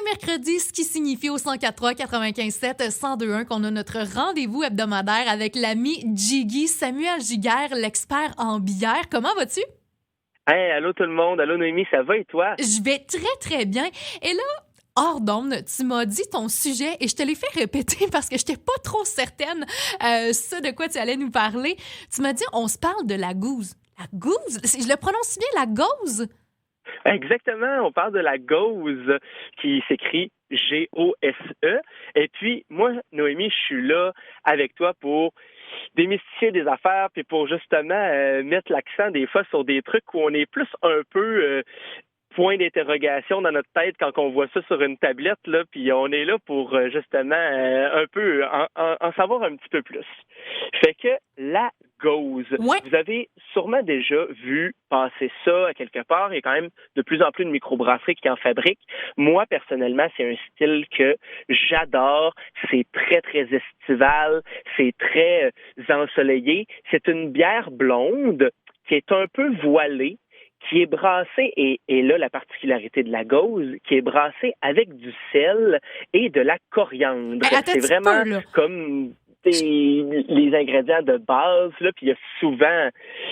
C'est mercredi, ce qui signifie au 104.3, 95.7, 102.1 qu'on a notre rendez-vous hebdomadaire avec l'ami Jiggy, Samuel Giguère, l'expert en bière. Comment vas-tu? Hey, allô tout le monde, allô Noémie, ça va et toi? Je vais très, très bien. Et là, hors d'onde, tu m'as dit ton sujet et je te l'ai fait répéter parce que je n'étais pas trop certaine ce de quoi tu allais nous parler. Tu m'as dit, on se parle de la gouze. La gouze? Je le prononce bien, la gauze? Exactement, on parle de la gauze qui s'écrit Gose. Et puis, moi, Noémie, je suis là avec toi pour démystifier des affaires puis pour justement mettre l'accent des fois sur des trucs où on est plus un peu point d'interrogation dans notre tête quand on voit ça sur une tablette, là, puis on est là pour justement un peu en savoir un petit peu plus. Fait que la gauze, Ouais. vous avez sûrement déjà vu passer ça à quelque part. Il y a quand même de plus en plus de microbrasseries qui en fabriquent. Moi, personnellement, c'est un style que j'adore. C'est très, très estival. C'est très ensoleillé. C'est une bière blonde qui est un peu voilée, qui est brassée, et là, la particularité de la gauze, qui est brassée avec du sel et de la coriandre. Attends, C'est vraiment peu, là. comme les ingrédients de base, là, puis souvent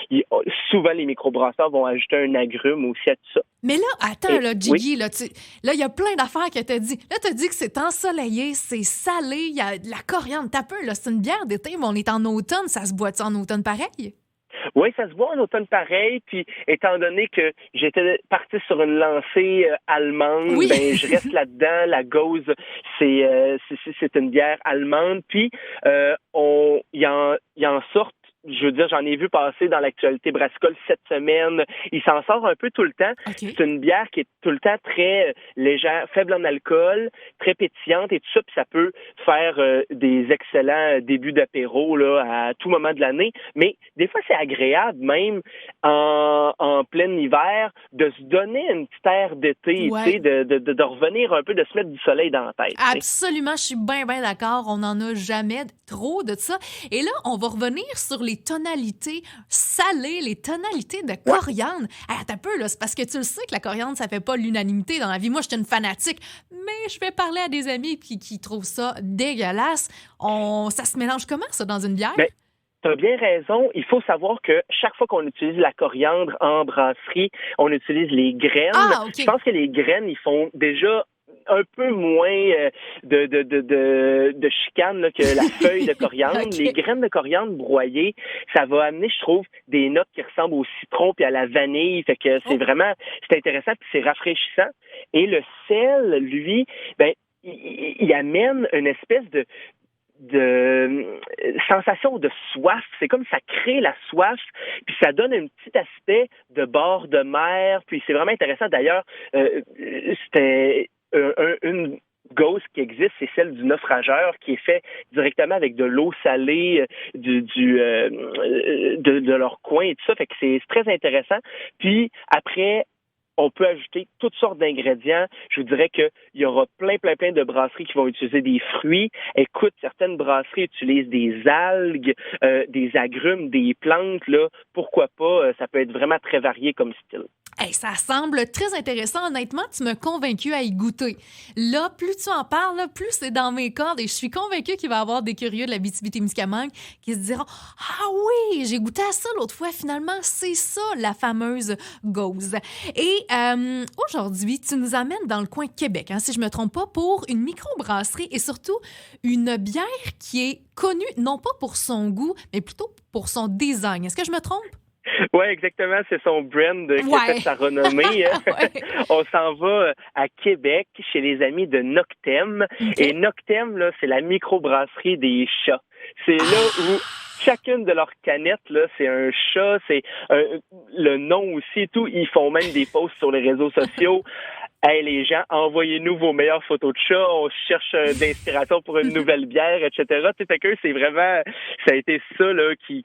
les microbrasseurs vont ajouter un agrume aussi à tout ça. Mais là, attends, Et, là, oui. Jiggy, là, il y a plein d'affaires que t'as dit. Là, t'as dit que c'est ensoleillé, c'est salé, il y a de la coriandre. T'as peu, là, c'est une bière d'été, mais on est en automne. Ça se boit-tu en automne pareil? Oui, ça se voit en automne pareil, puis étant donné que j'étais parti sur une lancée allemande, Oui. ben je reste là-dedans. La Gose, c'est une bière allemande, puis il en sort. Je veux dire, j'en ai vu passer dans l'actualité brassicole cette semaine. Il s'en sort un peu tout le temps. OK. C'est une bière qui est tout le temps très légère, faible en alcool, très pétillante et tout ça. Puis ça peut faire des excellents débuts d'apéro là à tout moment de l'année. Mais des fois, c'est agréable, même en plein hiver, de se donner une petite air d'été, Ouais. tu sais, de revenir un peu, de se mettre du soleil dans la tête. tu sais. Absolument, je suis bien, bien d'accord. On n'en a jamais trop de ça. Et là, on va revenir sur les tonalités salées, les tonalités de coriandre. Hey, attends un peu, là, c'est parce que tu le sais que la coriandre, ça fait pas l'unanimité dans la vie. Moi, je suis une fanatique, mais je vais parler à des amis qui trouvent ça dégueulasse. Ça se mélange comment, ça, dans une bière? Mais tu as bien raison. Il faut savoir que chaque fois qu'on utilise la coriandre en brasserie, on utilise les graines. Ah, OK. Je pense que les graines, ils font déjà un peu moins de chicane là, que la feuille de coriandre. OK. Les graines de coriandre broyées, ça va amener, je trouve, des notes qui ressemblent au citron puis à la vanille. Fait que c'est intéressant puis c'est rafraîchissant. Et le sel, lui, ben, il amène une espèce de sensation de soif. C'est comme ça crée la soif, puis ça donne un petit aspect de bord de mer, puis c'est vraiment intéressant. D'ailleurs, c'était une gauze qui existe, c'est celle du naufrageur, qui est fait directement avec de l'eau salée de leur coin et tout ça. Fait que c'est très intéressant. Puis après, on peut ajouter toutes sortes d'ingrédients. Je vous dirais qu'il y aura plein de brasseries qui vont utiliser des fruits. Écoute, certaines brasseries utilisent des algues, des agrumes, des plantes. Là, pourquoi pas? Ça peut être vraiment très varié comme style. Hey, ça semble très intéressant. Honnêtement, tu m'as convaincu à y goûter. Là, plus tu en parles, là, plus c'est dans mes cordes et je suis convaincue qu'il va y avoir des curieux de la BTB-Témiscamingue qui se diront « Ah oui, j'ai goûté à ça l'autre fois. Finalement, c'est ça, la fameuse gauze. » Et aujourd'hui, tu nous amènes dans le coin de Québec, hein, si je me trompe pas, pour une microbrasserie et surtout une bière qui est connue non pas pour son goût, mais plutôt pour son design. Est-ce que je me trompe? Oui, exactement. C'est son brand qui a fait sa renommée. Ouais. On s'en va à Québec, chez les amis de Noctem. OK. Et Noctem, là, c'est la microbrasserie des chats. C'est là où chacune de leurs canettes, là, c'est un chat, c'est le nom aussi, tout. Ils font même des posts sur les réseaux sociaux. Hey, les gens, envoyez-nous vos meilleures photos de chat. On cherche d'inspiration pour une nouvelle bière, etc. Tu sais, fait que c'est vraiment, ça a été ça là qui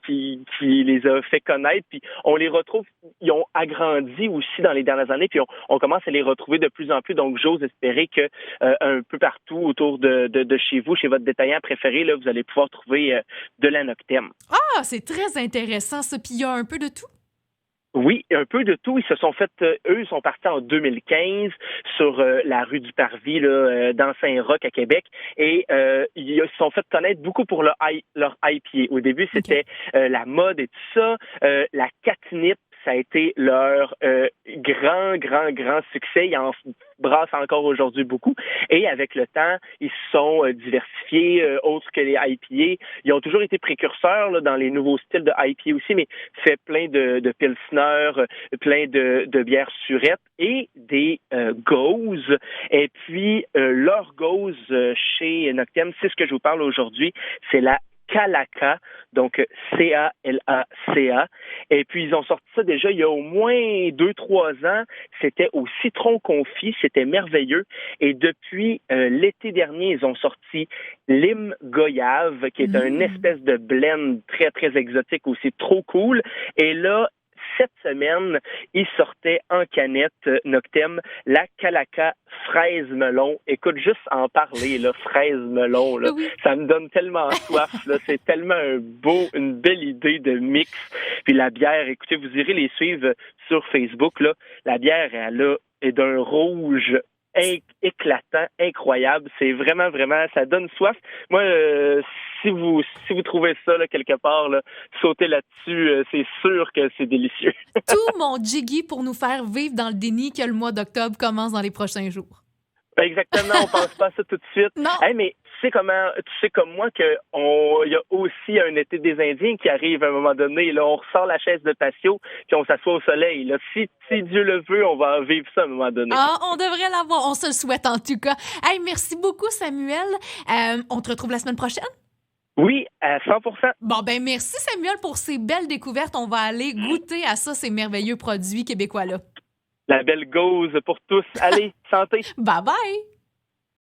les a fait connaître. Puis on les retrouve, ils ont agrandi aussi dans les dernières années. Puis on commence à les retrouver de plus en plus. Donc j'ose espérer que un peu partout autour de chez vous, chez votre détaillant préféré, là, vous allez pouvoir trouver de la Noctem. Ah, c'est très intéressant ça. Puis il y a un peu de tout. Oui, un peu de tout. Ils se sont fait, eux, ils sont partis en 2015 sur la rue du Parvis, là, dans Saint-Roch à Québec, et ils se sont fait connaître beaucoup pour leur IPA. Au début, OK. c'était la mode et tout ça. La catnip, ça a été leur grand succès. Ils en brassent encore aujourd'hui beaucoup. Et avec le temps, ils se sont diversifiés, autres que les IPA. Ils ont toujours été précurseurs là, dans les nouveaux styles de IPA aussi, mais fait plein de pilsner, plein de bières surettes et des gauzes. Et puis, leur gauze chez Noctem, c'est ce que je vous parle aujourd'hui, c'est la Calaca, donc Calaca. Et puis, ils ont sorti ça déjà il y a au moins 2-3 ans. C'était au citron confit, c'était merveilleux. Et depuis l'été dernier, ils ont sorti Lime Goyave, qui est une espèce de blend très, très exotique aussi, trop cool. Et là, cette semaine, ils sortaient en canette Noctem la Calaca fraise melon. Écoute, juste en parler, là, fraise melon, là, Oui. ça me donne tellement soif. Là, c'est tellement une belle idée de mix. Puis la bière, écoutez, vous irez les suivre sur Facebook. Là. La bière, elle est d'un rouge éclatant, incroyable. C'est vraiment, ça donne soif. Moi, si vous trouvez ça là, quelque part, là, sautez là-dessus, c'est sûr que c'est délicieux. Tout mon jiggy pour nous faire vivre dans le déni que le mois d'octobre commence dans les prochains jours. Exactement, on pense pas à ça tout de suite. Non. Hey, mais tu sais comme moi que il y a aussi un été des Indiens qui arrive à un moment donné. Là, on ressort la chaise de patio puis on s'assoit au soleil. Là, si Dieu le veut, on va vivre ça à un moment donné. Ah, on devrait l'avoir. On se le souhaite en tout cas. Hey, merci beaucoup, Samuel. On te retrouve la semaine prochaine? Oui, à 100%. Bon, ben merci, Samuel, pour ces belles découvertes. On va aller goûter à ça, ces merveilleux produits québécois-là. La belle gauze pour tous. Allez, santé! Bye bye!